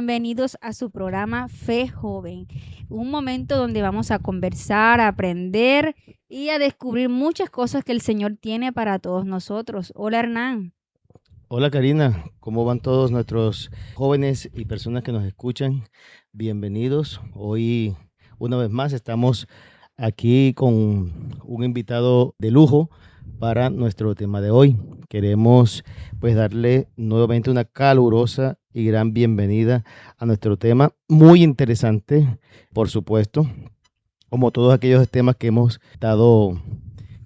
bienvenidos a su programa Fe Joven, un momento donde vamos a conversar, a aprender y a descubrir muchas cosas que el Señor tiene para todos nosotros. Hola Hernán. Hola Karina, ¿cómo van todos nuestros jóvenes y personas que nos escuchan? Bienvenidos. Hoy, una vez más, estamos aquí con un invitado de lujo para nuestro tema de hoy. Queremos pues darle nuevamente una calurosa y gran bienvenida a nuestro tema, muy interesante, por supuesto, como todos aquellos temas que hemos estado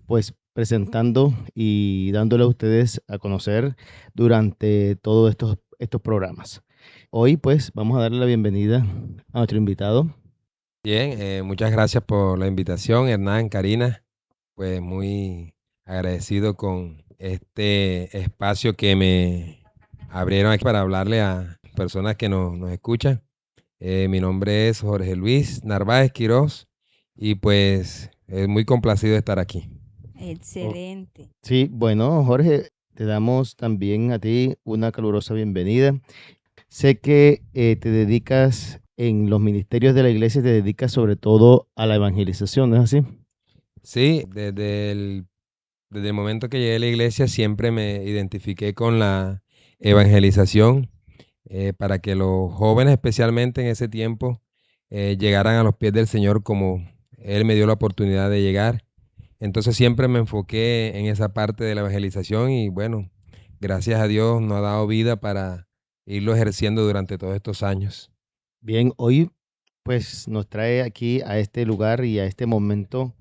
pues presentando y dándole a ustedes a conocer durante todos estos programas. Hoy pues vamos a darle la bienvenida a nuestro invitado. Bien, muchas gracias por la invitación, Hernán, Karina. Pues muy agradecido con este espacio que me abrieron aquí para hablarle a personas que nos escuchan. Mi nombre es Jorge Luis Narváez Quirós y pues muy complacido de estar aquí. Excelente. Sí, bueno, Jorge, te damos también a ti una calurosa bienvenida. Sé que te dedicas en los ministerios de la iglesia, te dedicas sobre todo a la evangelización, ¿no es así? Sí, desde el momento que llegué a la iglesia siempre me identifiqué con la evangelización para que los jóvenes, especialmente en ese tiempo, llegaran a los pies del Señor como Él me dio la oportunidad de llegar. Entonces siempre me enfoqué en esa parte de la evangelización y bueno, gracias a Dios nos ha dado vida para irlo ejerciendo durante todos estos años. Bien, hoy pues nos trae aquí a este lugar y a este momento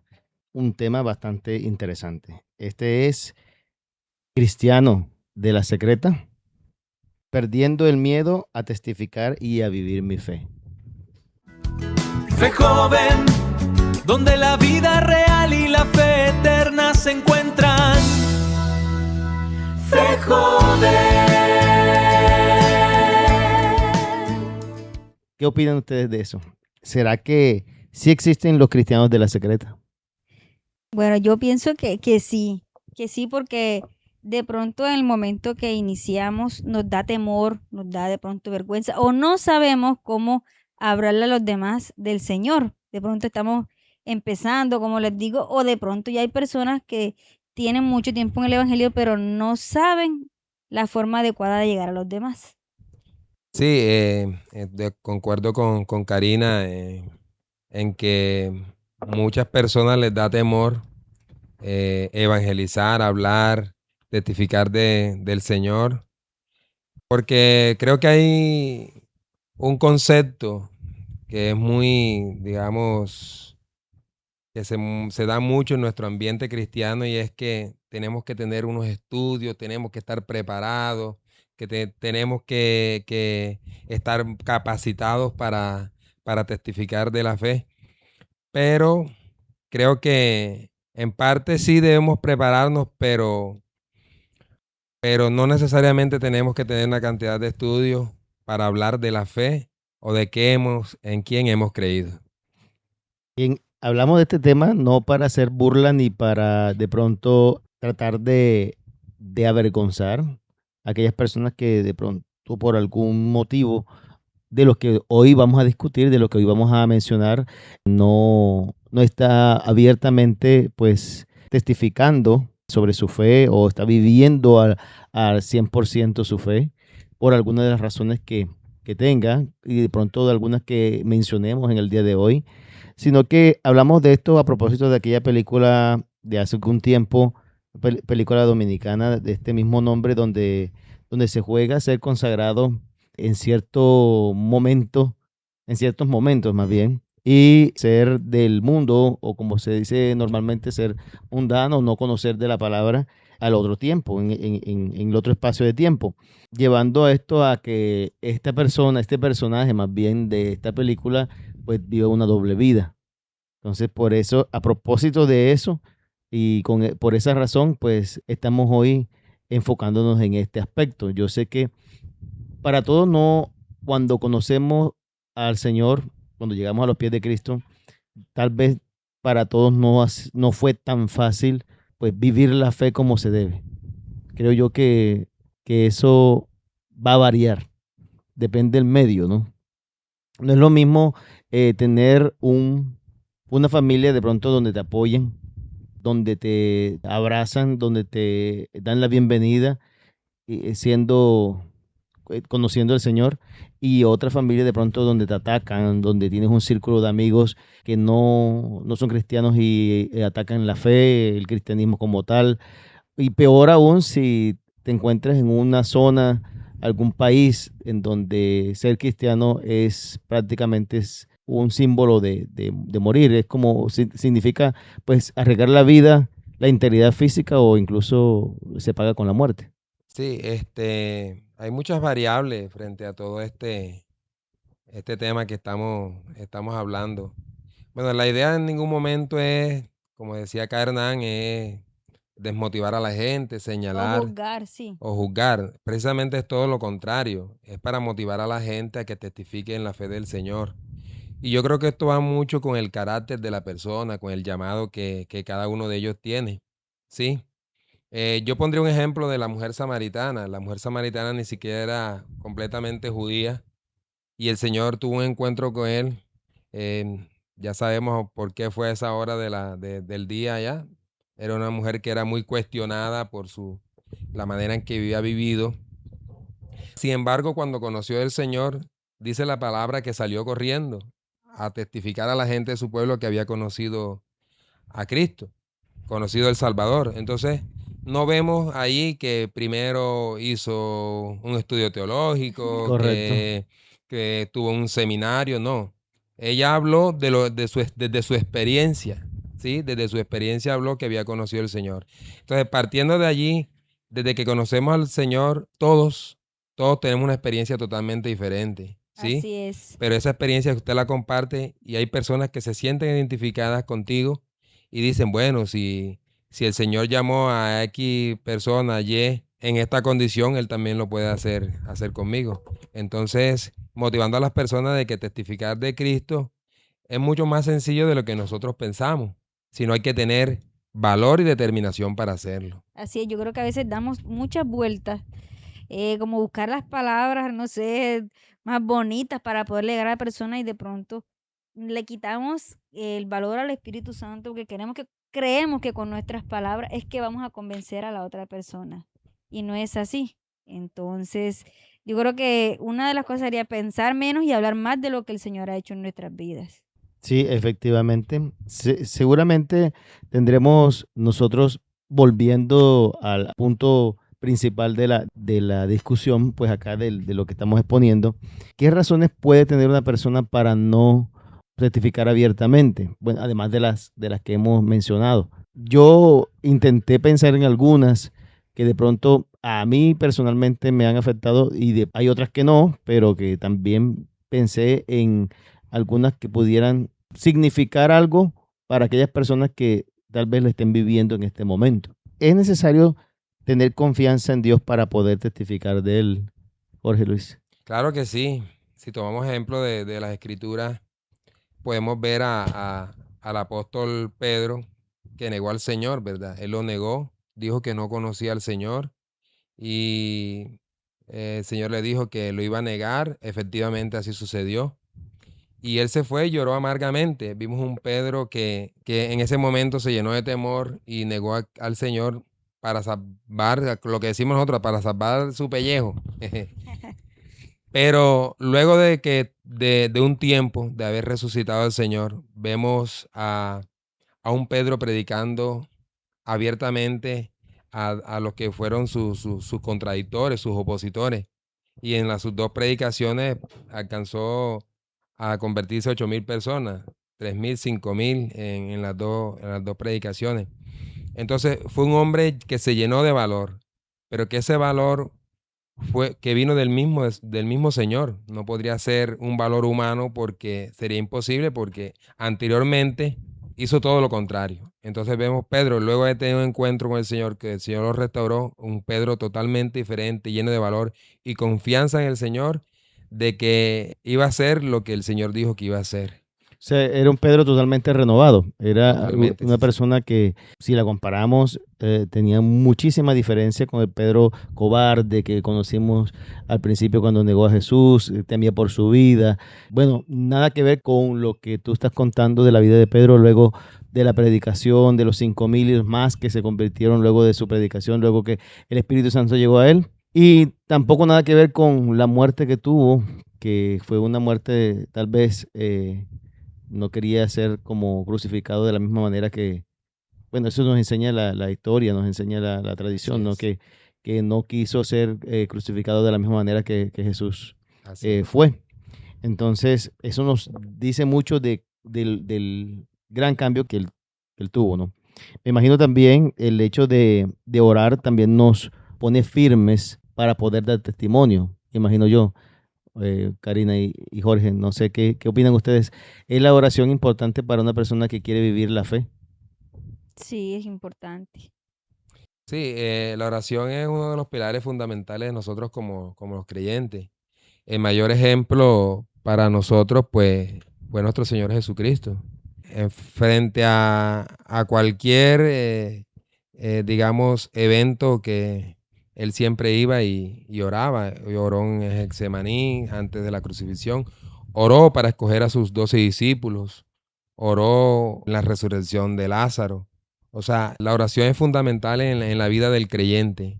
un tema bastante interesante. Este es Cristiano de la Secreta, perdiendo el miedo a testificar y a vivir mi fe. Fe joven, donde la vida real y la fe eterna se encuentran. Fe joven. ¿Qué opinan ustedes de eso? ¿Será que sí existen los cristianos de la secreta? Bueno, yo pienso que sí, porque de pronto en el momento que iniciamos nos da temor, nos da de pronto vergüenza o no sabemos cómo hablarle a los demás del Señor. De pronto estamos empezando, como les digo, o de pronto ya hay personas que tienen mucho tiempo en el Evangelio, pero no saben la forma adecuada de llegar a los demás. Sí, concuerdo con Karina en que muchas personas les da temor evangelizar, hablar, testificar del Señor, porque creo que hay un concepto que es muy, digamos, que se da mucho en nuestro ambiente cristiano y es que tenemos que tener unos estudios, tenemos que estar preparados, que tenemos que estar capacitados para testificar de la fe. Pero creo que en parte sí debemos prepararnos, pero no necesariamente tenemos que tener una cantidad de estudios para hablar de la fe o de en quién hemos creído. Bien, hablamos de este tema no para hacer burla ni para de pronto tratar de avergonzar a aquellas personas que de pronto por algún motivo de los que hoy vamos a discutir, de lo que hoy vamos a mencionar, no está abiertamente pues testificando sobre su fe o está viviendo al 100% su fe por alguna de las razones que tenga y de pronto de algunas que mencionemos en el día de hoy, sino que hablamos de esto a propósito de aquella película de hace algún tiempo, película dominicana de este mismo nombre, donde se juega a ser consagrado en cierto momento, en ciertos momentos más bien, y ser del mundo, o como se dice normalmente, ser mundano, no conocer de la palabra al otro tiempo, en el otro espacio de tiempo, llevando a esto a que esta persona, este personaje más bien de esta película, pues vive una doble vida. Entonces, por eso, a propósito de eso, y por esa razón, pues estamos hoy enfocándonos en este aspecto. Yo sé que para todos no, cuando conocemos al Señor, cuando llegamos a los pies de Cristo, tal vez para todos no fue tan fácil pues vivir la fe como se debe. Creo yo que eso va a variar, depende del medio, ¿no? No es lo mismo tener una familia de pronto donde te apoyen, donde te abrazan, donde te dan la bienvenida, conociendo al Señor, y otra familia de pronto donde te atacan, donde tienes un círculo de amigos que no son cristianos y atacan la fe, el cristianismo como tal. Y peor aún si te encuentras en una zona, algún país en donde ser cristiano es prácticamente es un símbolo de morir. Es como significa pues arriesgar la vida, la integridad física o incluso se paga con la muerte. Sí, hay muchas variables frente a todo este tema que estamos hablando. Bueno, la idea en ningún momento es, como decía acá Hernán, es desmotivar a la gente, O señalar juzgar, sí. o juzgar. Precisamente es todo lo contrario. Es para motivar a la gente a que testifique en la fe del Señor. Y yo creo que esto va mucho con el carácter de la persona, con el llamado que cada uno de ellos tiene. ¿Sí? Yo pondría un ejemplo de la mujer samaritana. La mujer samaritana ni siquiera era completamente judía y el Señor tuvo un encuentro con él. Ya sabemos por qué fue a esa hora del día allá. Era una mujer que era muy cuestionada por la manera en que había vivido. Sin embargo, cuando conoció al Señor, dice la palabra que salió corriendo a testificar a la gente de su pueblo que había conocido a Cristo, conocido el Salvador. Entonces, no vemos ahí que primero hizo un estudio teológico, Correcto. que tuvo un seminario, no. Ella habló desde su experiencia, ¿sí? Desde su experiencia habló que había conocido al Señor. Entonces, partiendo de allí, desde que conocemos al Señor, todos tenemos una experiencia totalmente diferente, ¿sí? Así es. Pero esa experiencia que usted la comparte y hay personas que se sienten identificadas contigo y dicen, bueno, si el Señor llamó a X persona, Y, en esta condición, Él también lo puede hacer conmigo. Entonces, motivando a las personas de que testificar de Cristo es mucho más sencillo de lo que nosotros pensamos, sino hay que tener valor y determinación para hacerlo. Así es, yo creo que a veces damos muchas vueltas, como buscar las palabras, no sé, más bonitas para poder llegar a la persona y de pronto le quitamos el valor al Espíritu Santo porque creemos que con nuestras palabras es que vamos a convencer a la otra persona y no es así. Entonces, yo creo que una de las cosas sería pensar menos y hablar más de lo que el Señor ha hecho en nuestras vidas. Sí, efectivamente. Seguramente tendremos nosotros, volviendo al punto principal de la discusión, pues acá de lo que estamos exponiendo, ¿qué razones puede tener una persona para no certificar abiertamente? Bueno, además de las que hemos mencionado. Yo intenté pensar en algunas que de pronto a mí personalmente me han afectado hay otras que no, pero que también pensé en algunas que pudieran significar algo para aquellas personas que tal vez lo estén viviendo en este momento. Es necesario tener confianza en Dios para poder testificar de Él, Jorge Luis. Claro que sí. Si tomamos ejemplo de las Escrituras, podemos ver al apóstol Pedro que negó al Señor, ¿verdad? Él lo negó, dijo que no conocía al Señor y el Señor le dijo que lo iba a negar. Efectivamente así sucedió. Y él se fue y lloró amargamente. Vimos un Pedro que en ese momento se llenó de temor y negó al Señor para salvar, lo que decimos nosotros, para salvar su pellejo. Pero luego de un tiempo de haber resucitado al Señor, vemos a un Pedro predicando abiertamente a los que fueron sus contradictores, sus opositores. Y en sus dos predicaciones alcanzó a convertirse 8.000 personas, 3.000, 5.000 en las dos predicaciones. Entonces fue un hombre que se llenó de valor, pero que ese valor fue que vino del mismo Señor. No podría ser un valor humano porque sería imposible, porque anteriormente hizo todo lo contrario. Entonces vemos Pedro, luego de tener un encuentro con el Señor, que el Señor lo restauró, un Pedro totalmente diferente, lleno de valor y confianza en el Señor de que iba a hacer lo que el Señor dijo que iba a hacer. sea, era un Pedro totalmente renovado. Era Totalmente, una sí, sí. persona que, si la comparamos, tenía muchísima diferencia con el Pedro cobarde que conocimos al principio cuando negó a Jesús, temía por su vida. Bueno, nada que ver con lo que tú estás contando de la vida de Pedro luego de la predicación, de los 5,000 y los más que se convirtieron luego de su predicación, luego que el Espíritu Santo llegó a él. Y tampoco nada que ver con la muerte que tuvo, que fue una muerte tal vez no quería ser como crucificado de la misma manera que, bueno, eso nos enseña la historia, nos enseña la Así tradición, ¿no? es, Que no quiso ser crucificado de la misma manera que Jesús así es. fue. Entonces, eso nos dice mucho del gran cambio que él tuvo, ¿no? Me imagino también el hecho de orar también nos pone firmes para poder dar testimonio, imagino yo. Karina y Jorge, no sé qué opinan ustedes. ¿Es la oración importante para una persona que quiere vivir la fe? Sí, es importante. Sí, la oración es uno de los pilares fundamentales de nosotros como los creyentes. El mayor ejemplo para nosotros, pues, fue nuestro Señor Jesucristo. Frente a cualquier, digamos, evento que él siempre iba y oraba. Y oró en Getsemaní antes de la crucifixión. Oró para escoger a sus 12 discípulos. Oró en la resurrección de Lázaro. O sea, la oración es fundamental en la vida del creyente.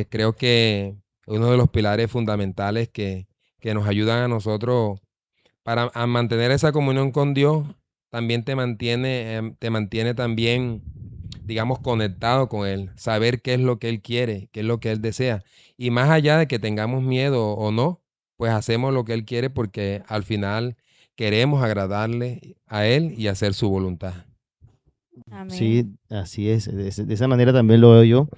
Creo que uno de los pilares fundamentales que nos ayudan a nosotros para a mantener esa comunión con Dios, también te mantiene también, digamos, conectado con Él, saber qué es lo que Él quiere, qué es lo que Él desea. Y más allá de que tengamos miedo o no, pues hacemos lo que Él quiere porque al final queremos agradarle a Él y hacer su voluntad. Amén. Sí, así es. De esa manera también lo veo yo.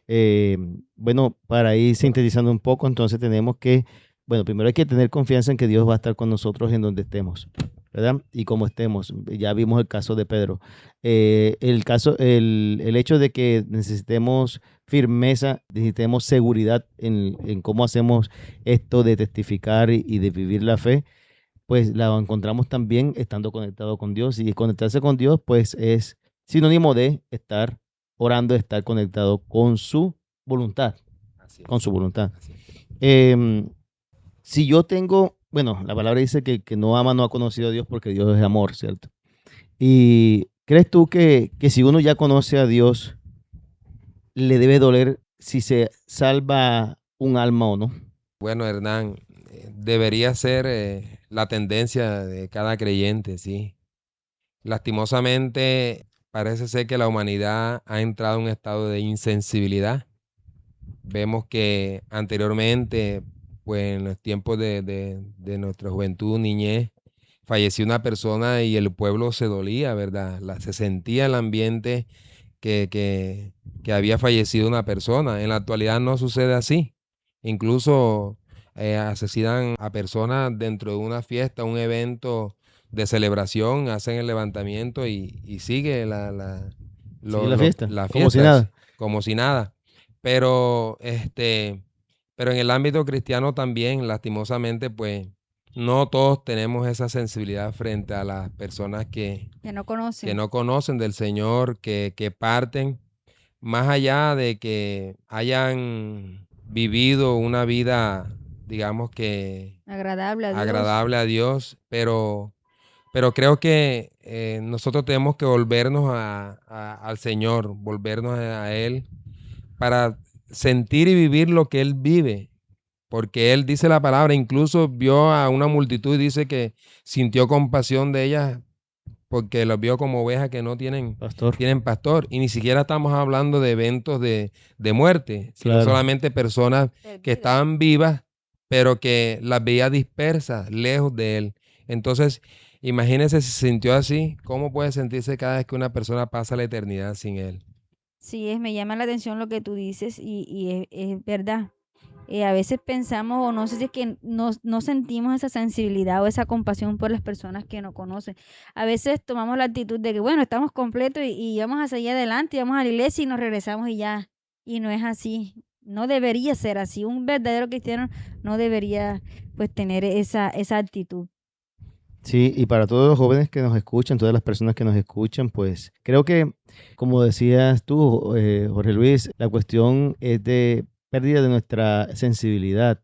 Eh, bueno, para ir sintetizando un poco, entonces tenemos que, bueno, primero hay que tener confianza en que Dios va a estar con nosotros en donde estemos, ¿verdad? Y como estemos. Ya vimos el caso de Pedro. El hecho de que necesitemos firmeza, necesitemos seguridad en cómo hacemos esto de testificar y de vivir la fe, pues la encontramos también estando conectado con Dios. Y conectarse con Dios, pues es sinónimo de estar orando, de estar conectado con su voluntad, Así con es, su voluntad. así es. Em, si yo tengo, bueno, la palabra dice que no ama no ha conocido a Dios porque Dios es amor, ¿cierto? ¿Y crees tú que si uno ya conoce a Dios, le debe doler si se salva un alma o no? Bueno, Hernán, debería ser la tendencia de cada creyente, sí. Lastimosamente, parece ser que la humanidad ha entrado en un estado de insensibilidad. Vemos que anteriormente, pues en los tiempos de nuestra juventud, niñez, falleció una persona y el pueblo se dolía, ¿verdad? Se sentía el ambiente que había fallecido una persona. En la actualidad no sucede así. Incluso asesinan a personas dentro de una fiesta, un evento de celebración, hacen el levantamiento y sigue Sigue la fiesta, la como si fiesta nada. como si nada. Pero, pero en el ámbito cristiano también, lastimosamente, pues no todos tenemos esa sensibilidad frente a las personas Que no que conocen. no conocen del Señor, que parten, más allá de que hayan vivido una vida, digamos que Agradable a Dios. agradable a Dios, pero creo que nosotros tenemos que volvernos al Señor, volvernos a Él para sentir y vivir lo que Él vive. Porque Él dice la palabra, incluso vio a una multitud y dice que sintió compasión de ellas porque los vio como ovejas que no Pastor, tienen pastor. Y ni siquiera estamos hablando de eventos de muerte, sino claro. solamente personas que Perdida. estaban vivas, pero que las veía dispersas, lejos de él. Entonces, imagínese si se sintió así, ¿cómo puede sentirse cada vez que una persona pasa la eternidad sin él? Sí, me llama la atención lo que tú dices y es verdad. A veces pensamos, o no sé si es que no sentimos esa sensibilidad o esa compasión por las personas que no conocen. A veces tomamos la actitud de que, bueno, estamos completos y vamos a seguir adelante, y vamos a la iglesia y nos regresamos y ya. Y no es así. No debería ser así. Un verdadero cristiano no debería pues tener esa actitud. Sí, y para todos los jóvenes que nos escuchan, todas las personas que nos escuchan, pues creo que, como decías tú, Jorge Luis, la cuestión es de pérdida de nuestra sensibilidad.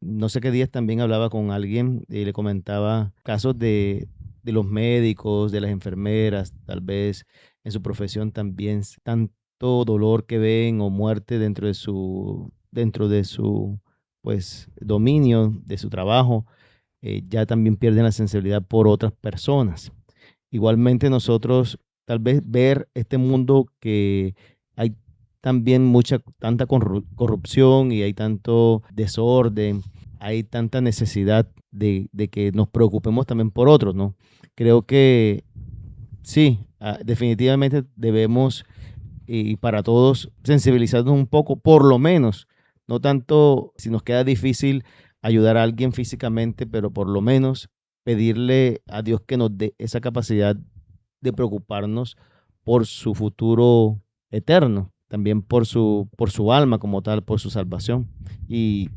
No sé qué días también hablaba con alguien y le comentaba casos de los médicos, de las enfermeras, tal vez en su profesión también, tanto dolor que ven o muerte dentro de su, pues, dominio, de su trabajo, ya también pierden la sensibilidad por otras personas. Igualmente nosotros tal vez ver este mundo que hay también tanta corrupción y hay tanto desorden, hay tanta necesidad de que nos preocupemos también por otros, ¿no? Creo que sí, definitivamente debemos y para todos sensibilizarnos un poco, por lo menos, no tanto si nos queda difícil ayudar a alguien físicamente, pero por lo menos pedirle a Dios que nos dé esa capacidad de preocuparnos por su futuro eterno, también por su alma como tal, por su salvación y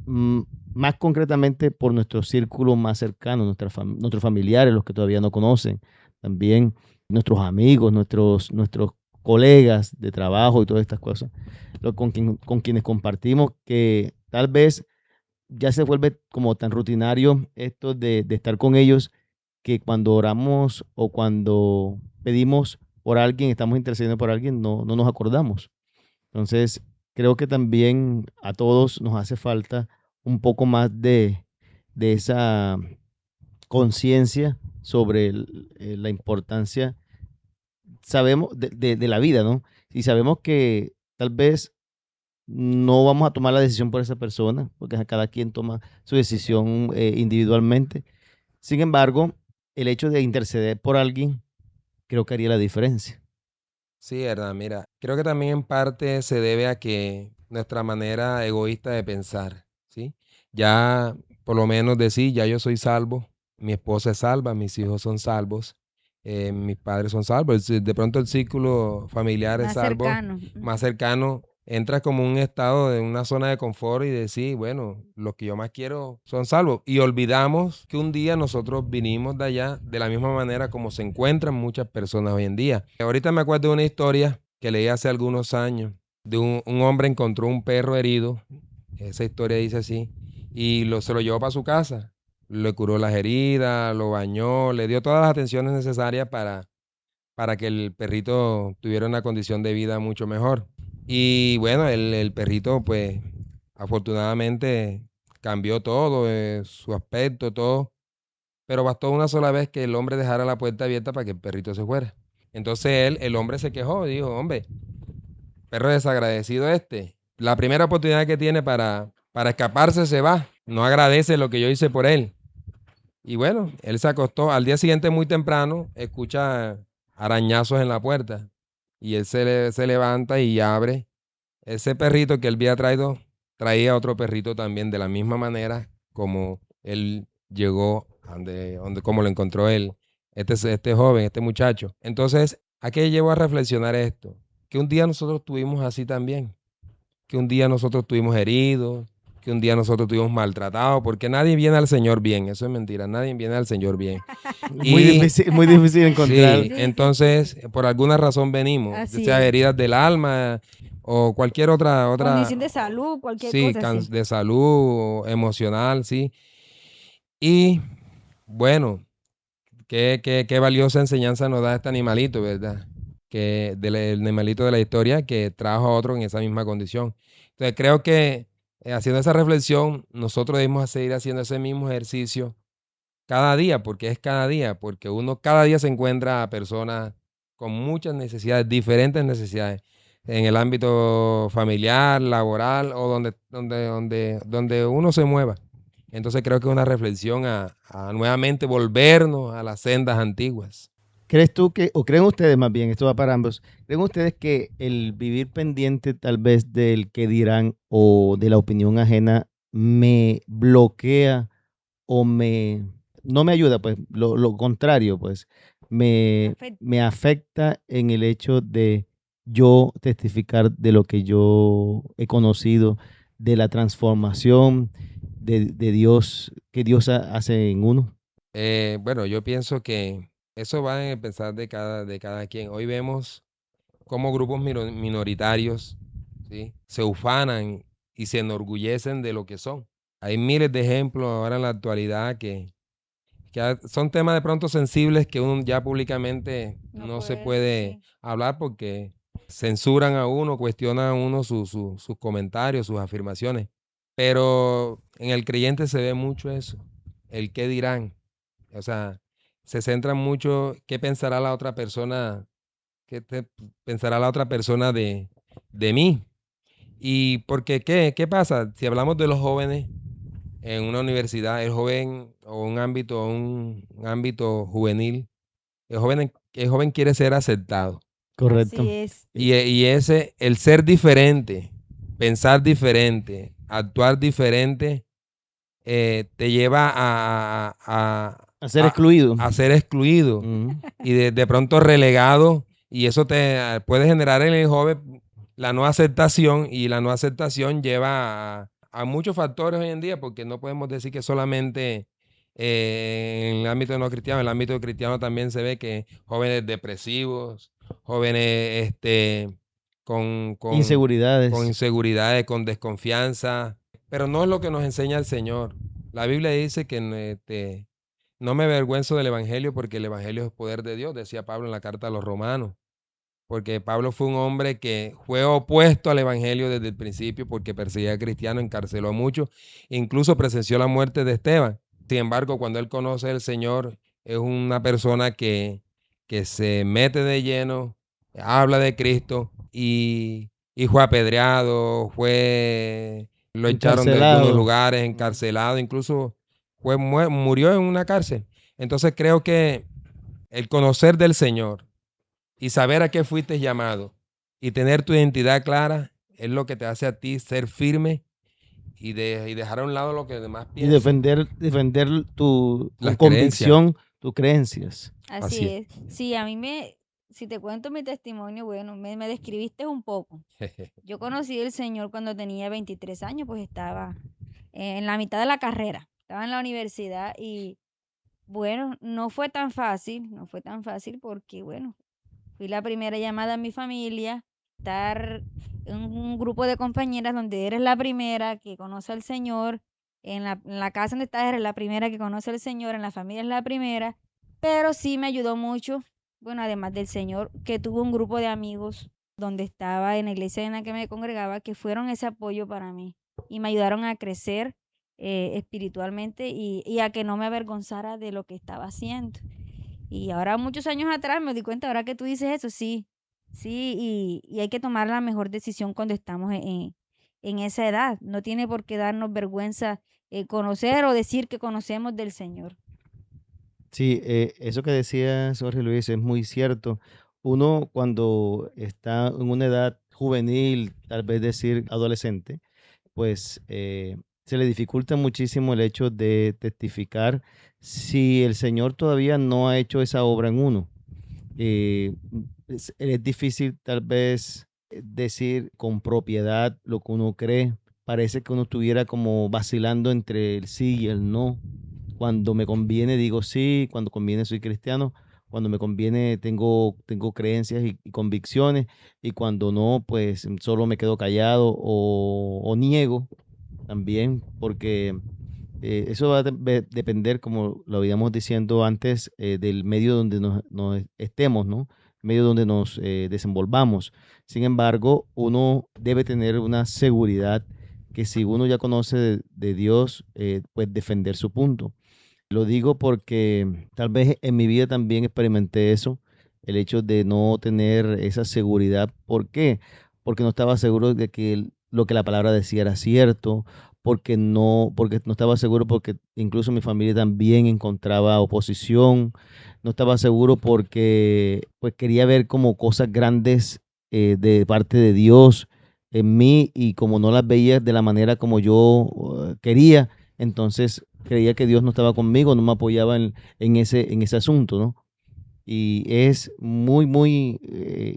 mm, más concretamente por nuestro círculo más cercano, nuestros familiares, los que todavía no conocen, también nuestros amigos, nuestros colegas de trabajo y todas estas cosas, con quienes compartimos, que tal vez ya se vuelve como tan rutinario esto de estar con ellos, que cuando oramos o cuando pedimos por alguien, estamos intercediendo por alguien, no nos acordamos. Entonces, creo que también a todos nos hace falta un poco más de esa conciencia sobre la importancia, sabemos, de la vida, ¿no? Y sabemos que tal vez no vamos a tomar la decisión por esa persona, porque cada quien toma su decisión individualmente. Sin embargo, el hecho de interceder por alguien creo que haría la diferencia. Sí, verdad, mira, creo que también en parte se debe a que nuestra manera egoísta de pensar, ¿sí? Ya por lo menos decir, ya yo soy salvo, mi esposa es salva, mis hijos son salvos, mis padres son salvos, de pronto el círculo familiar es Más salvo, cercano. más cercano, entras como un estado de una zona de confort y decir, bueno, los que yo más quiero son salvos. Y olvidamos que un día nosotros vinimos de allá de la misma manera como se encuentran muchas personas hoy en día. Ahorita me acuerdo de una historia que leí hace algunos años, de un hombre encontró un perro herido, esa historia dice así, y se lo llevó para su casa, le curó las heridas, lo bañó, le dio todas las atenciones necesarias para que el perrito tuviera una condición de vida mucho mejor. Y bueno, el perrito pues afortunadamente cambió todo, su aspecto, todo, pero bastó una sola vez que el hombre dejara la puerta abierta para que el perrito se fuera. Entonces el hombre se quejó y dijo, hombre, perro desagradecido este, la primera oportunidad que tiene para escaparse se va, no agradece lo que yo hice por él. Y bueno, él se acostó, al día siguiente muy temprano, escucha arañazos en la puerta y él se levanta y abre. Ese perrito que él había traído, traía otro perrito también de la misma manera como él llegó, como lo encontró él, este joven, este muchacho. Entonces, ¿a qué llevó a reflexionar esto? Que un día nosotros tuvimos así también, que un día nosotros estuvimos heridos, que un día nosotros estuvimos maltratados, porque nadie viene al Señor bien, eso es mentira, nadie viene al Señor bien. Muy difícil encontrar. Sí, entonces, por alguna razón venimos, Así sea es. heridas del alma o cualquier otra, Condición de salud, cualquier sí, cosa así. de salud, emocional, sí. Y bueno, qué valiosa enseñanza nos da este animalito, ¿verdad? El animalito de la historia que trajo a otro en esa misma condición. Entonces, creo que haciendo esa reflexión, nosotros debemos seguir haciendo ese mismo ejercicio cada día, porque es cada día, porque uno cada día se encuentra a personas con muchas necesidades, diferentes necesidades, en el ámbito familiar, laboral o donde uno se mueva. Entonces creo que es una reflexión a nuevamente volvernos a las sendas antiguas. ¿Crees tú que, o creen ustedes más bien, esto va para ambos, creen ustedes que el vivir pendiente tal vez del que dirán o de la opinión ajena me bloquea o no me ayuda, pues lo contrario, pues Afecta. me afecta en el hecho de yo testificar de lo que yo he conocido, de la transformación de Dios, que Dios hace en uno? Bueno, yo pienso que eso va en el pensar de cada quien. Hoy vemos cómo grupos minoritarios, ¿sí?, se ufanan y se enorgullecen de lo que son. Hay miles de ejemplos ahora en la actualidad que son temas de pronto sensibles que uno ya públicamente No no se puede, puede sí. hablar porque censuran a uno, cuestionan a uno sus comentarios, sus afirmaciones. Pero en el creyente se ve mucho eso, el qué dirán. O sea, se centran mucho qué pensará la otra persona, pensará la otra persona de mí. Y porque, ¿qué pasa? Si hablamos de los jóvenes en una universidad, el joven o un ámbito juvenil, el joven quiere ser aceptado. Correcto. Así es. Y el ser diferente, pensar diferente, actuar diferente, te lleva A ser excluido. a ser excluido Ujú. y de pronto relegado, y eso te puede generar en el joven la no aceptación, y la no aceptación lleva a muchos factores hoy en día, porque no podemos decir que solamente en el ámbito no cristiano. En el ámbito cristiano también se ve que jóvenes depresivos, jóvenes con Inseguridades. inseguridades, con desconfianza, pero no es lo que nos enseña el Señor. La Biblia dice que no me avergüenzo del evangelio, porque el evangelio es poder de Dios, decía Pablo en la carta a los romanos. Porque Pablo fue un hombre que fue opuesto al evangelio desde el principio, porque perseguía a cristianos, encarceló a muchos, incluso presenció la muerte de Esteban. Sin embargo, cuando él conoce al Señor, es una persona que se mete de lleno, habla de Cristo, y fue apedreado, lo echaron de algunos Encarcelado. lugares, encarcelado, incluso murió en una cárcel. Entonces creo que el conocer del Señor y saber a qué fuiste llamado y tener tu identidad clara es lo que te hace a ti ser firme y dejar a un lado lo que demás Y piensan. defender con Las convicción tus creencias. Así Así es. Sí, si te cuento mi testimonio, bueno, me describiste un poco. Yo conocí al Señor cuando tenía 23 años, pues estaba en la mitad de la carrera, estaba en la universidad y bueno, no fue tan fácil porque bueno, fui la primera llamada en mi familia, estar en un grupo de compañeras donde eres la primera que conoce al Señor, en la casa donde estás eres la primera que conoce al Señor, en la familia es la primera, pero sí me ayudó mucho, bueno, además del Señor, que tuve un grupo de amigos donde estaba en la iglesia en la que me congregaba, que fueron ese apoyo para mí y me ayudaron a crecer espiritualmente y a que no me avergonzara de lo que estaba haciendo. Y ahora, muchos años atrás, me di cuenta, ahora que tú dices eso, sí, sí, y hay que tomar la mejor decisión cuando estamos en esa edad. No tiene por qué darnos vergüenza conocer o decir que conocemos del Señor. Sí, eso que decía Jorge Luis es muy cierto. Uno cuando está en una edad juvenil, tal vez decir adolescente, pues se le dificulta muchísimo el hecho de testificar si el Señor todavía no ha hecho esa obra en uno. Es difícil tal vez decir con propiedad lo que uno cree. Parece que uno estuviera como vacilando entre el sí y el no. Cuando me conviene digo sí, cuando conviene soy cristiano, cuando me conviene tengo creencias y convicciones, y cuando no, pues solo me quedo callado o niego también, porque eso va a depender, como lo habíamos diciendo antes, del medio donde nos estemos, ¿no? Medio donde nos desenvolvamos. Sin embargo, uno debe tener una seguridad que si uno ya conoce de Dios, pues defender su punto. Lo digo porque tal vez en mi vida también experimenté eso, el hecho de no tener esa seguridad. ¿Por qué? Porque no estaba seguro de que lo que la palabra decía era cierto, porque no estaba seguro, porque incluso mi familia también encontraba oposición, no estaba seguro porque pues quería ver como cosas grandes de parte de Dios en mí, y como no las veía de la manera como yo quería, entonces creía que Dios no estaba conmigo, no me apoyaba en ese asunto, ¿no? Y es muy, muy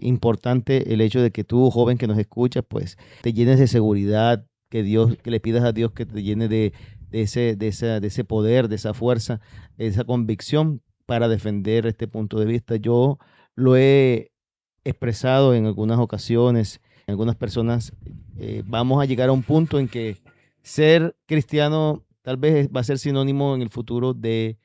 importante el hecho de que tú, joven que nos escuchas, pues te llenes de seguridad, que le pidas a Dios que te llene de ese poder, de esa fuerza, de esa convicción para defender este punto de vista. Yo lo he expresado en algunas ocasiones, en algunas personas, vamos a llegar a un punto en que ser cristiano tal vez va a ser sinónimo en el futuro de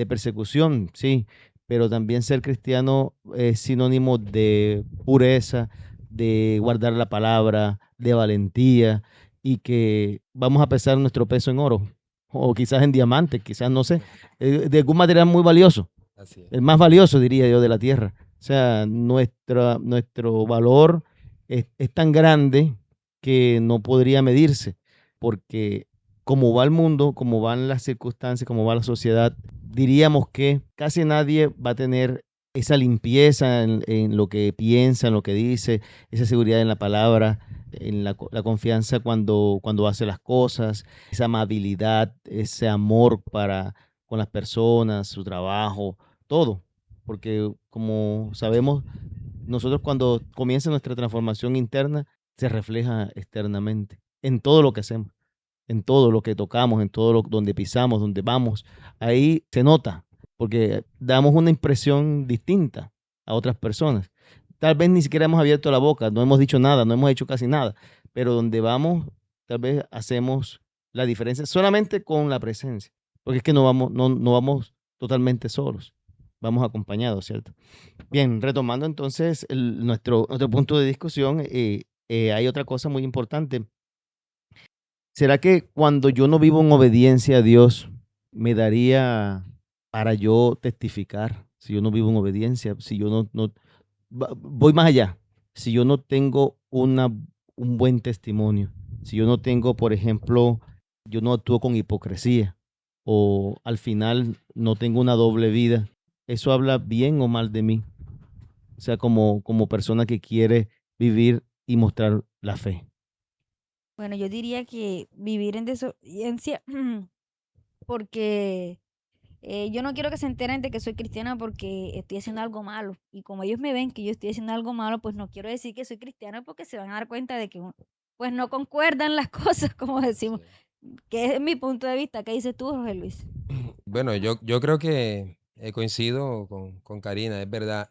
persecución, sí, pero también ser cristiano es sinónimo de pureza, de guardar la palabra, de valentía, y que vamos a pesar nuestro peso en oro, o quizás en diamantes, quizás no sé, de algún material muy valioso, Así es. el más valioso, diría yo, de la tierra. O sea, nuestro valor es tan grande que no podría medirse, porque como va el mundo, como van las circunstancias, como va la sociedad, diríamos que casi nadie va a tener esa limpieza en lo que piensa, en lo que dice, esa seguridad en la palabra, en la confianza cuando hace las cosas, esa amabilidad, ese amor con las personas, su trabajo, todo. Porque como sabemos, nosotros cuando comienza nuestra transformación interna, se refleja externamente, en todo lo que hacemos, en todo lo que tocamos, en todo donde pisamos, donde vamos. Ahí se nota, porque damos una impresión distinta a otras personas. Tal vez ni siquiera hemos abierto la boca, no hemos dicho nada, no hemos hecho casi nada, pero donde vamos, tal vez hacemos la diferencia solamente con la presencia, porque es que no vamos totalmente solos, vamos acompañados, ¿cierto? Bien, retomando entonces nuestro punto de discusión, hay otra cosa muy importante. ¿Será que cuando yo no vivo en obediencia a Dios, me daría para yo testificar? Si yo no vivo en obediencia, si yo voy más allá, si yo no tengo un buen testimonio, si yo no tengo, por ejemplo, yo no actúo con hipocresía, o al final no tengo una doble vida, ¿eso habla bien o mal de mí? O sea, como persona que quiere vivir y mostrar la fe. Bueno, yo diría que vivir en desobediencia, porque yo no quiero que se enteren de que soy cristiana porque estoy haciendo algo malo. Y como ellos me ven que yo estoy haciendo algo malo, pues no quiero decir que soy cristiana porque se van a dar cuenta de que pues no concuerdan las cosas, como decimos, que es mi punto de vista. ¿Qué dices tú, Jorge Luis? Bueno, yo creo que coincido con Karina, es verdad.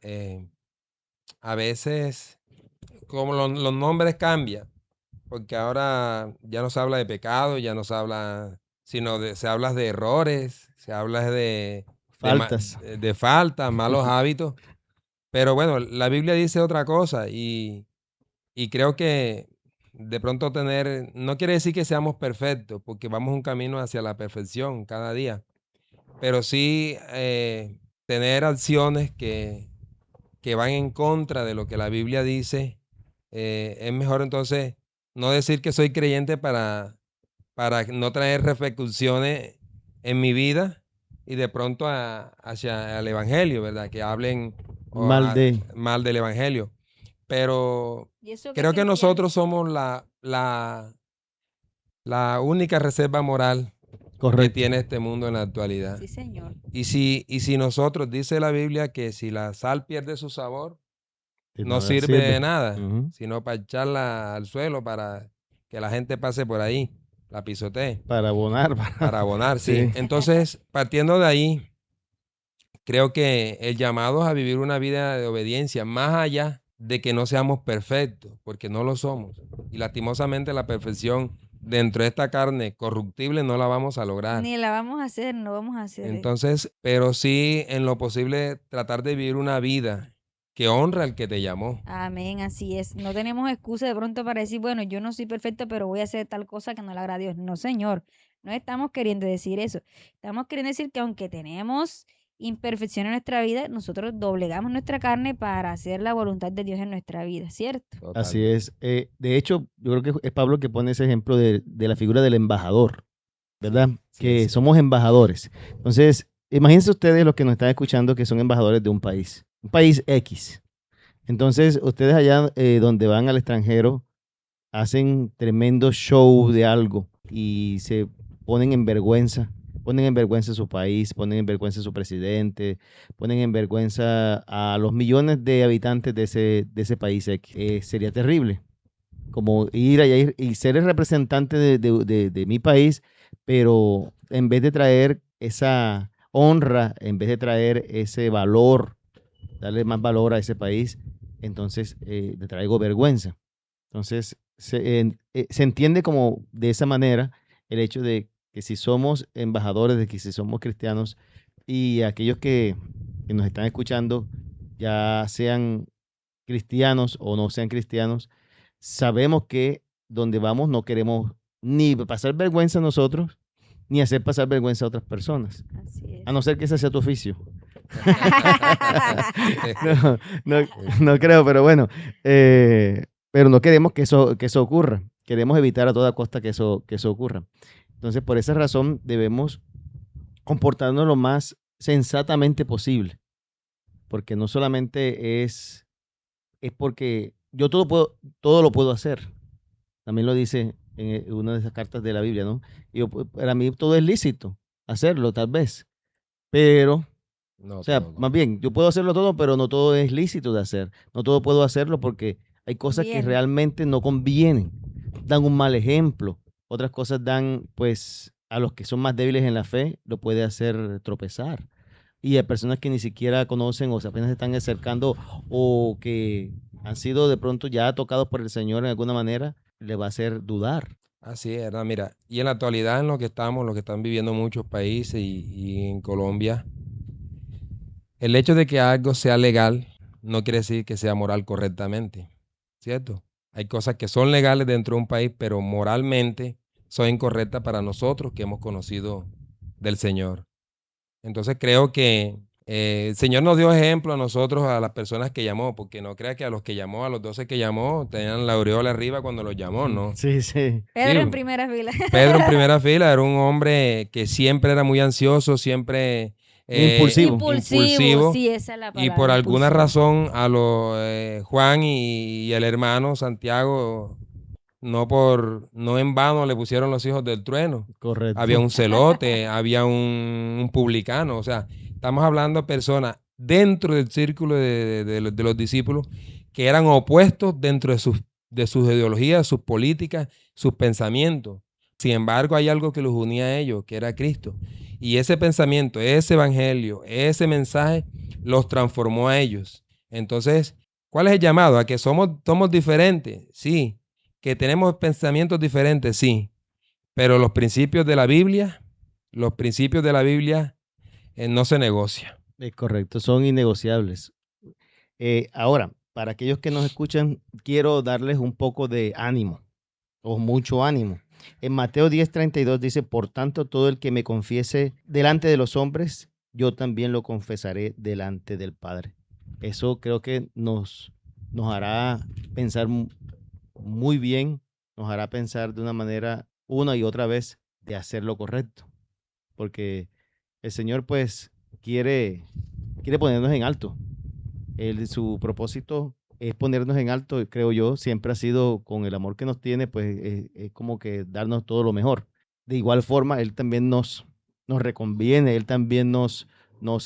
A veces, como los nombres cambian, porque ahora ya no se habla de pecado, ya no se habla, se habla de errores, se habla Faltas. de faltas, malos hábitos. Pero bueno, la Biblia dice otra cosa y creo que de pronto no quiere decir que seamos perfectos, porque vamos un camino hacia la perfección cada día, pero sí tener acciones que van en contra de lo que la Biblia dice. Es mejor entonces no decir que soy creyente para no traer repercusiones en mi vida y de pronto hacia el evangelio, ¿verdad? Que hablen Mal de. mal del evangelio. Pero ¿Y eso qué creo que cristiano? nosotros somos la única reserva moral que Correcto. tiene este mundo en la actualidad. Sí, señor. Y si nosotros, dice la Biblia, que si la sal pierde su sabor, De no nada sirve de nada, Ujú. sino para echarla al suelo para que la gente pase por ahí, la pisotee, Para abonar. para abonar, sí. Sí. Entonces, partiendo de ahí, creo que el llamado es a vivir una vida de obediencia, más allá de que no seamos perfectos, porque no lo somos. Y lastimosamente la perfección dentro de esta carne corruptible no la vamos a lograr. Ni la vamos a hacer, no vamos a hacer. Entonces, pero sí en lo posible tratar de vivir una vida que honra al que te llamó. Amén, así es. No tenemos excusa de pronto para decir, bueno, yo no soy perfecta, pero voy a hacer tal cosa que no le agrada a Dios. No, señor, no estamos queriendo decir eso. Estamos queriendo decir que aunque tenemos imperfección en nuestra vida, nosotros doblegamos nuestra carne para hacer la voluntad de Dios en nuestra vida, ¿cierto? Así Totalmente. es. De hecho, yo creo que es Pablo que pone ese ejemplo de la figura del embajador, ¿verdad? Sí, Que sí. somos embajadores. Entonces, imagínense ustedes los que nos están escuchando que son embajadores de un país X. Entonces, ustedes allá donde van al extranjero hacen tremendo show de algo y se ponen en vergüenza su país, ponen en vergüenza a su presidente, ponen en vergüenza a los millones de habitantes de ese país X. Sería terrible, como ir allá y ser el representante de mi país, pero en vez de traer esa honra, en vez de traer ese valor, darle más valor a ese país, entonces le traigo vergüenza. Entonces se entiende como de esa manera el hecho de que si somos embajadores, de que si somos cristianos y aquellos que nos están escuchando, ya sean cristianos o no sean cristianos, sabemos que donde vamos no queremos ni pasar vergüenza a nosotros, ni hacer pasar vergüenza a otras personas, Así a no es. ser que ese sea tu oficio. No, no, no creo, pero bueno, pero no queremos que eso ocurra. Queremos evitar a toda costa que eso ocurra. Entonces, por esa razón, debemos comportarnos lo más sensatamente posible, porque no solamente es porque yo todo lo puedo hacer. También lo dice en una de esas cartas de la Biblia, ¿no? Y para mí todo es lícito hacerlo, tal vez, pero No o sea, todo. más bien, yo puedo hacerlo todo, pero no todo es lícito de hacer. No todo puedo hacerlo porque hay cosas que Conviene. realmente no convienen. Dan un mal ejemplo. Otras cosas dan, pues, a los que son más débiles en la fe, lo puede hacer tropezar. Y a personas que ni siquiera conocen o se apenas están acercando o que han sido de pronto ya tocados por el Señor en alguna manera, le va a hacer dudar. Así es, ¿verdad? Mira, y en la actualidad en lo que estamos, lo que están viviendo muchos países y en Colombia, el hecho de que algo sea legal no quiere decir que sea moral correctamente, ¿cierto? Hay cosas que son legales dentro de un país, pero moralmente son incorrectas para nosotros que hemos conocido del Señor. Entonces creo que el Señor nos dio ejemplo a nosotros, a las personas que llamó, porque no crea que a los que llamó, a los 12 que llamó, tenían la aureola arriba cuando los llamó, ¿no? Sí, sí. Pedro en Sí, primera fila. Pedro en primera fila era un hombre que siempre era muy ansioso, siempre Impulsivo. Impulsivo, sí, esa es la y palabra. por alguna impulsivo. razón a los Juan y el hermano Santiago, no en vano le pusieron los hijos del trueno. Correcto. Había un celote, había un publicano, o sea, estamos hablando de personas dentro del círculo de los discípulos que eran opuestos dentro de sus ideologías, sus políticas, sus pensamientos. Sin embargo, hay algo que los unía a ellos, que era Cristo. Y ese pensamiento, ese evangelio, ese mensaje los transformó a ellos. Entonces, ¿cuál es el llamado? A que somos diferentes, sí. Que tenemos pensamientos diferentes, sí. Pero los principios de la Biblia no se negocia. Es correcto, son innegociables. Ahora, para aquellos que nos escuchan, quiero darles un poco de ánimo o mucho ánimo. En Mateo 10:32 dice, por tanto, todo el que me confiese delante de los hombres, yo también lo confesaré delante del Padre. Eso creo que nos hará pensar muy bien, nos hará pensar de una manera una y otra vez de hacer lo correcto, porque el Señor pues quiere ponernos en alto. Su propósito es ponernos en alto, creo yo, siempre ha sido con el amor que nos tiene, pues es como que darnos todo lo mejor. De igual forma, Él también nos reconviene, Él también nos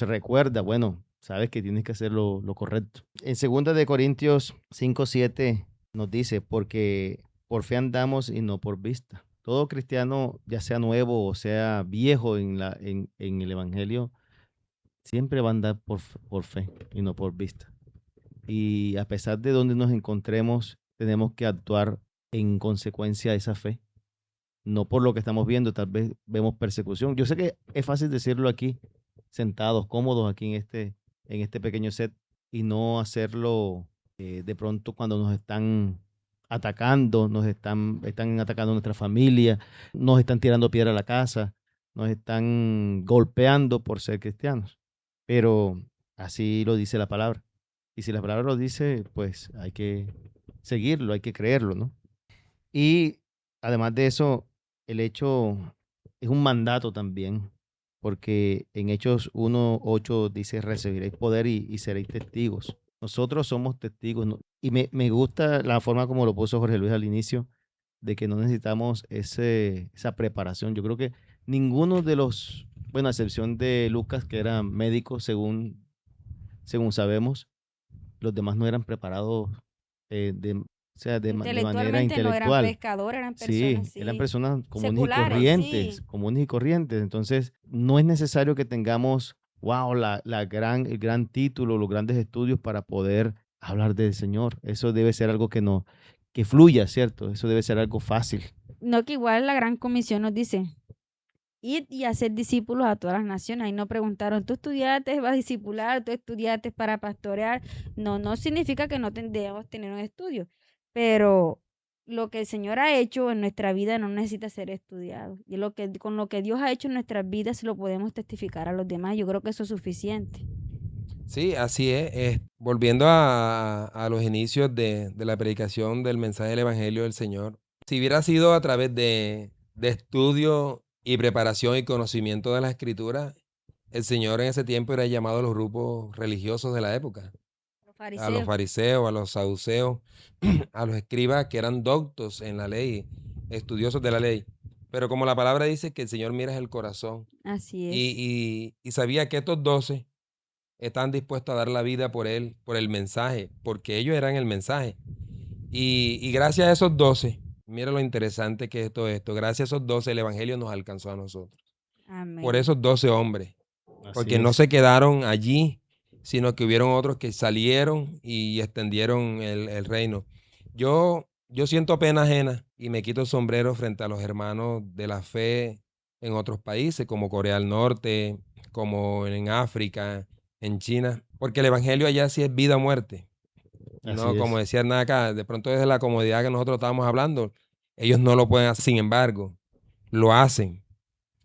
recuerda, bueno, sabes que tienes que hacer lo correcto. En 2 Corintios 5:7 nos dice, porque por fe andamos y no por vista. Todo cristiano, ya sea nuevo o sea viejo en el Evangelio, siempre va a andar por fe y no por vista. Y a pesar de donde nos encontremos, tenemos que actuar en consecuencia de esa fe. No por lo que estamos viendo, tal vez vemos persecución. Yo sé que es fácil decirlo aquí, sentados, cómodos aquí en este pequeño set, y no hacerlo de pronto cuando nos están atacando, están atacando a nuestra familia, nos están tirando piedra a la casa, nos están golpeando por ser cristianos. Pero así lo dice la palabra. Y si la palabra lo dice, pues hay que seguirlo, hay que creerlo, ¿no? Y además de eso, el hecho es un mandato también, porque en Hechos 1:8 dice, recibiréis poder y seréis testigos. Nosotros somos testigos, ¿no? Y me gusta la forma como lo puso Jorge Luis al inicio, de que no necesitamos esa preparación. Yo creo que ninguno de los, bueno, a excepción de Lucas, que era médico, según sabemos, los demás no eran preparados sea, de manera Intelectualmente no eran intelectual. pescadores, eran Sí, personas eran sí, personas seculares, sí. comunes y corrientes. Entonces, no es necesario que tengamos, wow, el gran título, los grandes estudios para poder hablar del Señor. Eso debe ser algo que fluya, ¿cierto? Eso debe ser algo fácil. No, que igual la Gran Comisión nos dice, id y hacer discípulos a todas las naciones. Ahí no preguntaron, ¿tú estudiaste para discipular? ¿Tú estudiaste para pastorear? No, no significa que no debemos tener un estudio, pero lo que el Señor ha hecho en nuestra vida no necesita ser estudiado. Y con lo que Dios ha hecho en nuestras vidas lo podemos testificar a los demás. Yo creo que eso es suficiente. Sí, así es. Volviendo a los inicios de la predicación del mensaje del Evangelio del Señor, si hubiera sido a través de estudio y preparación y conocimiento de la Escritura, el Señor en ese tiempo era llamado a los grupos religiosos de la época, Los a los fariseos. fariseos, a los saduceos, a los escribas que eran doctos en la ley, estudiosos de la ley. Pero como la palabra dice que el Señor mira el corazón Así es. y sabía que estos 12 están dispuestos a dar la vida por él, por el mensaje, porque ellos eran el mensaje. Y gracias a esos 12, mira lo interesante que es todo esto, gracias a esos 12 el Evangelio nos alcanzó a nosotros. Por Amén. esos 12 hombres, Así porque no es. se quedaron allí, sino que hubieron otros que salieron y extendieron el reino. Yo siento pena ajena y me quito el sombrero frente a los hermanos de la fe en otros países, como Corea del Norte, como en África, en China, porque el Evangelio allá sí es vida o muerte. No, Así como es. decía Hernán acá, de pronto desde la comodidad que nosotros estábamos hablando, ellos no lo pueden hacer, sin embargo, lo hacen.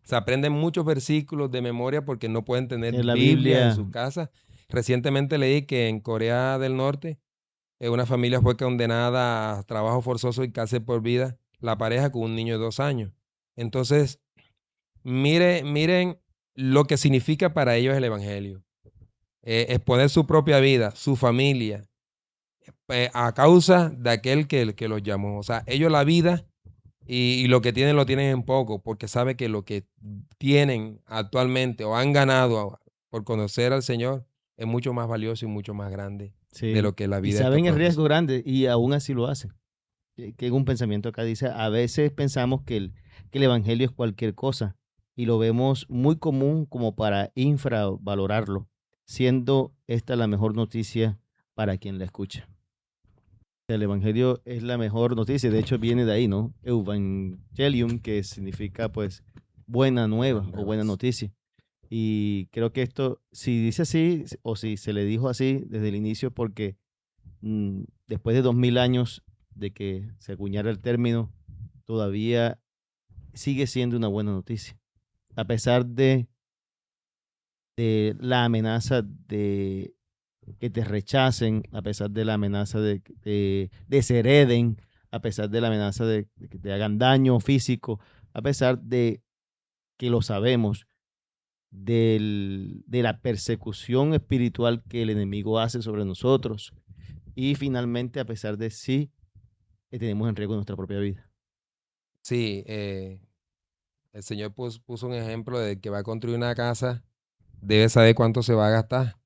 Se aprenden muchos versículos de memoria porque no pueden tener En la Biblia en Biblia, sus casas. Recientemente leí que en Corea del Norte una familia fue condenada a trabajo forzoso y cárcel por vida, la pareja con un niño de 2 años. Entonces, miren lo que significa para ellos el Evangelio. Exponer su propia vida, su familia, a causa de aquel que los llamó. O sea, ellos la vida y lo que tienen lo tienen en poco, porque sabe que lo que tienen actualmente o han ganado por conocer al Señor es mucho más valioso y mucho más grande de sí. lo que la Y vida de estos saben el riesgo profesores. grande y aún así lo hacen. Que un pensamiento acá dice, a veces pensamos que el evangelio es cualquier cosa y lo vemos muy común como para infravalorarlo, siendo esta la mejor noticia para quien la escucha. El evangelio es la mejor noticia, de hecho viene de ahí, ¿no? Evangelium, que significa pues buena nueva o buena noticia. Y creo que esto, si dice así o si se le dijo así desde el inicio, porque después de 2000 años de que se acuñara el término, todavía sigue siendo una buena noticia. A pesar de la amenaza de que te rechacen, a pesar de la amenaza de deshereden, a pesar de la amenaza de que te hagan daño físico, a pesar de que lo sabemos, de la persecución espiritual que el enemigo hace sobre nosotros, y finalmente, a pesar de sí, tenemos en riesgo nuestra propia vida. Sí, el Señor puso un ejemplo de que va a construir una casa, debe saber cuánto se va a gastar,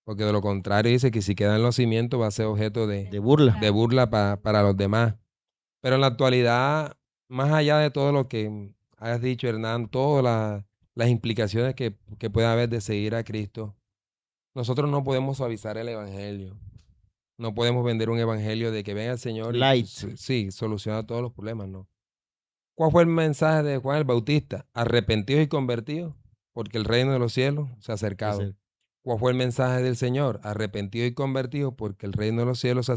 porque de lo contrario dice que si quedan los cimientos va a ser objeto De burla. de burla para los demás. Pero en la actualidad, más allá de todo lo que has dicho, Hernán, todas las implicaciones que puede haber de seguir a Cristo, nosotros no podemos suavizar el Evangelio. No podemos vender un Evangelio de que venga el Señor y Light. sí, soluciona todos los problemas, ¿no? ¿Cuál fue el mensaje de Juan el Bautista? Arrepentidos y convertidos, porque el reino de los cielos se ha acercado. ¿Cuál fue el mensaje del Señor? Arrepentidos y convertidos, porque el reino de los cielos se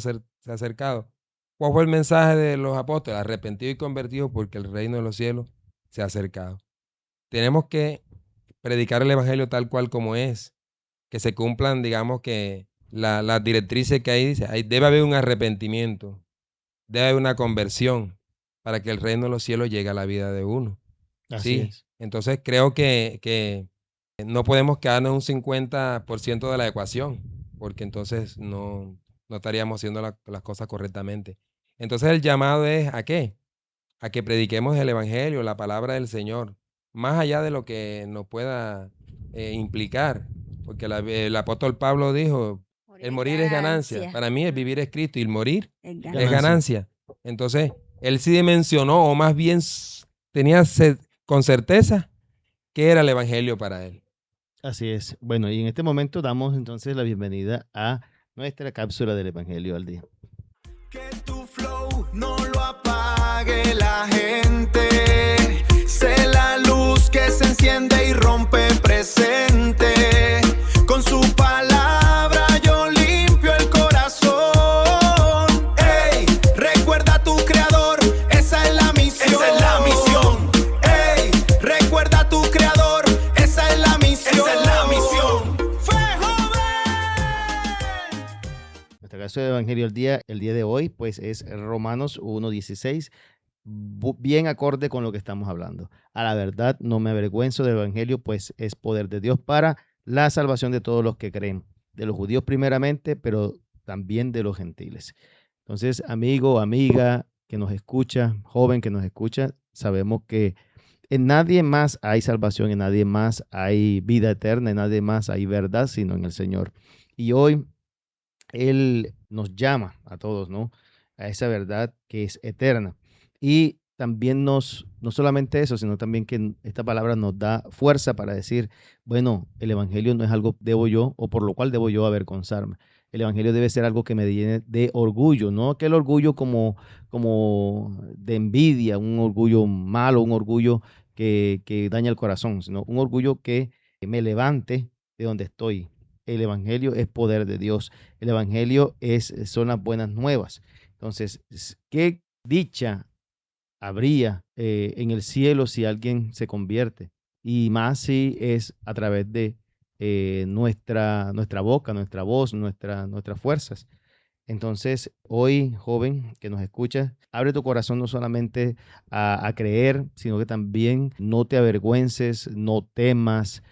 ha acercado. ¿Cuál fue el mensaje de los apóstoles? Arrepentidos y convertidos, porque el reino de los cielos se ha acercado. Tenemos que predicar el Evangelio tal cual como es, que se cumplan, digamos, que las directrices que ahí dice, debe haber un arrepentimiento, debe haber una conversión para que el reino de los cielos llegue a la vida de uno. Así Sí, es. entonces creo que no podemos quedarnos un 50% de la ecuación, porque entonces no estaríamos haciendo las cosas correctamente. Entonces el llamado es ¿a qué? A que prediquemos el Evangelio, la palabra del Señor, más allá de lo que nos pueda implicar, porque el apóstol Pablo dijo, El morir es ganancia. ganancia. Para mí el vivir es Cristo y el morir Es es ganancia. ganancia. Entonces, él sí dimensionó, o más bien tenía con certeza que era el evangelio para él. Así es. Bueno, y en este momento damos entonces la bienvenida a nuestra cápsula del Evangelio al Día. Que tu flow no lo apague la gente. Sé la luz que se enciende y rompe presente. Con su palabra yo limpio el corazón. Ey, recuerda a tu creador, esa es la misión. Esa es la misión. Ey, recuerda a tu creador, esa es la misión. Esa es la misión. Fe joven. Nuestra cápsula del Evangelio al Día, el día de hoy, pues es Romanos 1:16, bien acorde con lo que estamos hablando. A la verdad no me avergüenzo del Evangelio, pues es poder de Dios para la salvación de todos los que creen, de los judíos primeramente, pero también de los gentiles. Entonces, amigo, amiga que nos escucha, joven que nos escucha, sabemos que en nadie más hay salvación, en nadie más hay vida eterna, en nadie más hay verdad, sino en el Señor. Y hoy Él nos llama a todos, ¿no? A esa verdad que es eterna. Y también no solamente eso, sino también que esta palabra nos da fuerza para decir, bueno, el evangelio no es algo debo yo o por lo cual debo yo avergonzarme. El evangelio debe ser algo que me llene de orgullo, no aquel orgullo como de envidia, un orgullo malo, un orgullo que daña el corazón, sino un orgullo que me levante de donde estoy. El evangelio es poder de Dios. El evangelio son las buenas nuevas. Entonces, qué dicha habría en el cielo si alguien se convierte. Y más si es a través de nuestra boca, nuestra voz, nuestras fuerzas. Entonces, hoy, joven que nos escucha, abre tu corazón no solamente a creer, sino que también no te avergüences, no temas.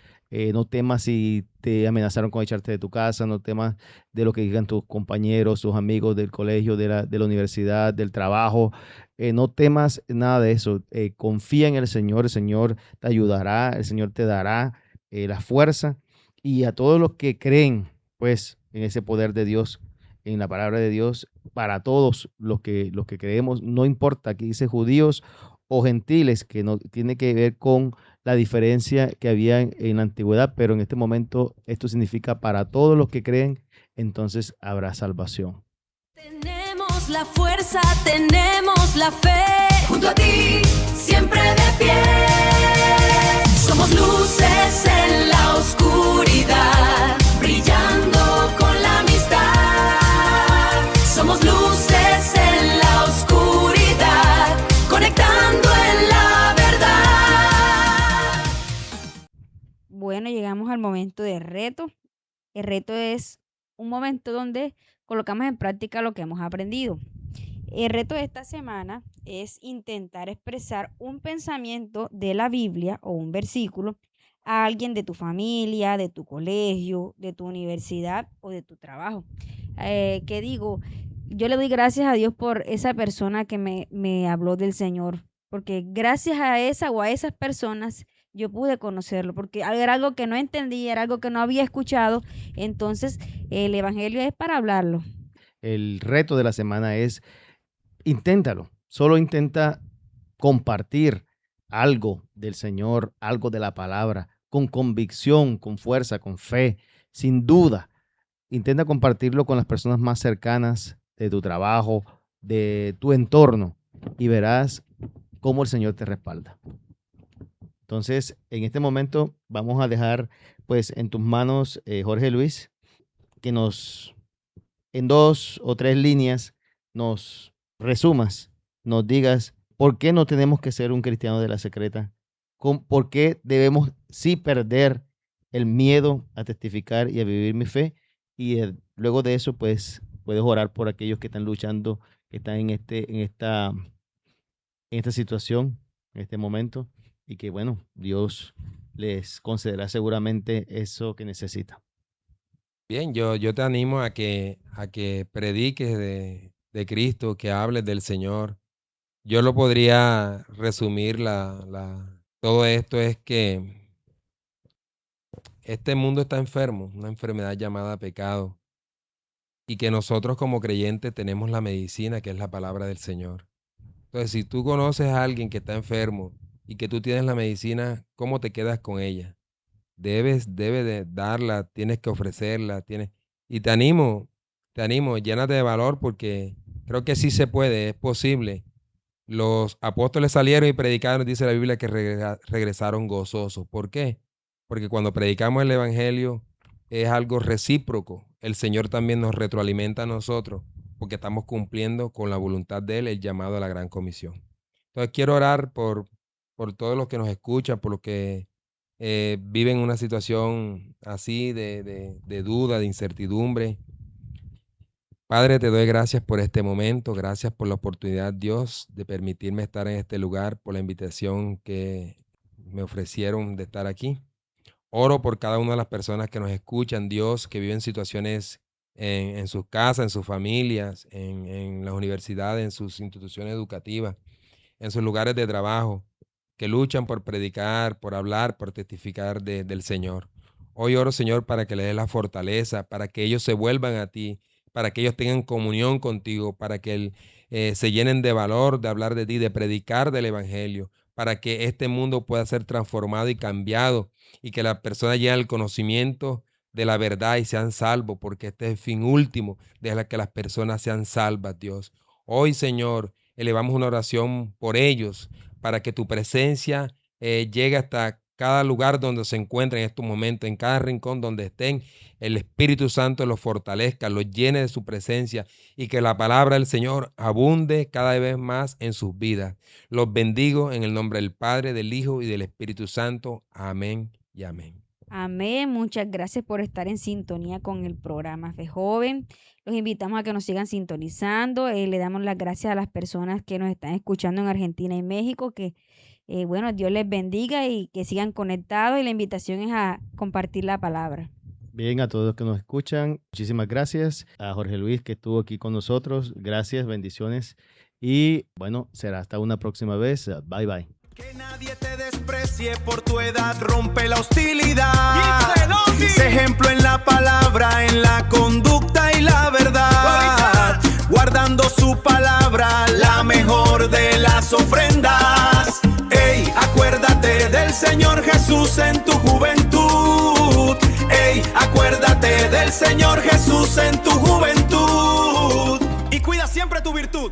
No temas si te amenazaron con echarte de tu casa, no temas de lo que digan tus compañeros, tus amigos del colegio, de la universidad, del trabajo. No temas nada de eso. Confía en el Señor te ayudará, el Señor te dará la fuerza. Y a todos los que creen, pues, en ese poder de Dios, en la palabra de Dios, para todos los que creemos, no importa, aquí dice judíos o gentiles, que no tiene que ver con la diferencia que había en la antigüedad, pero en este momento esto significa para todos los que creen, entonces habrá salvación. Tenemos la fuerza, tenemos la fe, junto a ti, siempre de pie. Somos luces en la oscuridad, brillando con la amistad. Somos luces en la oscuridad, conectando en la verdad. Bueno, llegamos al momento de reto. El reto es un momento donde colocamos en práctica lo que hemos aprendido. El reto de esta semana es intentar expresar un pensamiento de la Biblia o un versículo a alguien de tu familia, de tu colegio, de tu universidad o de tu trabajo. ¿Qué digo? Yo le doy gracias a Dios por esa persona que me habló del Señor, porque gracias a esa o a esas personas yo pude conocerlo, porque era algo que no entendía, era algo que no había escuchado. Entonces, el evangelio es para hablarlo. El reto de la semana es inténtalo, solo intenta compartir algo del Señor, algo de la palabra, con convicción, con fuerza, con fe, sin duda. Intenta compartirlo con las personas más cercanas de tu trabajo, de tu entorno, y verás cómo el Señor te respalda. Entonces, en este momento vamos a dejar pues en tus manos, Jorge Luis, que en 2 o 3 líneas nos resumas, nos digas por qué no tenemos que ser un cristiano de la secreta, por qué debemos sí perder el miedo a testificar y a vivir mi fe, y luego de eso pues puedes orar por aquellos que están luchando, que están en esta situación, en este momento, y que bueno, Dios les concederá seguramente eso que necesitan. Bien, yo te animo a que prediques de Cristo, que hables del Señor. Yo lo podría resumir, todo esto es que este mundo está enfermo, una enfermedad llamada pecado. y que nosotros como creyentes tenemos la medicina, que es la palabra del Señor. Entonces, si tú conoces a alguien que está enfermo y que tú tienes la medicina, ¿cómo te quedas con ella? Debes de darla, tienes que ofrecerla, y te animo, llénate de valor porque creo que sí se puede, es posible. Los apóstoles salieron y predicaron, dice la Biblia, que regresaron gozosos. ¿Por qué? Porque cuando predicamos el evangelio es algo recíproco. El Señor también nos retroalimenta a nosotros porque estamos cumpliendo con la voluntad de Él el llamado a la gran comisión. Entonces quiero orar por todos los que nos escuchan, por los que viven una situación así de duda, de incertidumbre. Padre, te doy gracias por este momento, gracias por la oportunidad, Dios, de permitirme estar en este lugar, por la invitación que me ofrecieron de estar aquí. Oro por cada una de las personas que nos escuchan, Dios, que viven situaciones en sus casas, en sus familias, en las universidades, en sus instituciones educativas, en sus lugares de trabajo, que luchan por predicar, por hablar, por testificar del Señor. Hoy oro, Señor, para que le des la fortaleza, para que ellos se vuelvan a ti, para que ellos tengan comunión contigo, para que se llenen de valor de hablar de ti, de predicar del Evangelio, para que este mundo pueda ser transformado y cambiado y que las personas lleguen al conocimiento de la verdad y sean salvos, porque este es el fin último de que las personas sean salvas, Dios. Hoy, Señor, elevamos una oración por ellos, para que tu presencia llegue hasta cada lugar donde se encuentren en estos momentos, en cada rincón donde estén, el Espíritu Santo los fortalezca, los llene de su presencia y que la palabra del Señor abunde cada vez más en sus vidas. Los bendigo en el nombre del Padre, del Hijo y del Espíritu Santo. Amén y amén. Amén. Muchas gracias por estar en sintonía con el programa Fe Joven. Los invitamos a que nos sigan sintonizando. Le damos las gracias a las personas que nos están escuchando en Argentina y México, que bueno, Dios les bendiga y que sigan conectados. Y la invitación es a compartir la palabra. Bien, a todos los que nos escuchan, muchísimas gracias. A Jorge Luis que estuvo aquí con nosotros, gracias, bendiciones. Y bueno, será hasta una próxima vez. Bye, bye. Que nadie te desprecie por tu edad, rompe la hostilidad. Sé ejemplo en la palabra, en la conducta y la verdad. Guardando su palabra, la mejor de las ofrendas. Ey, acuérdate del Señor Jesús en tu juventud. Ey, acuérdate del Señor Jesús en tu juventud. Y cuida siempre tu virtud.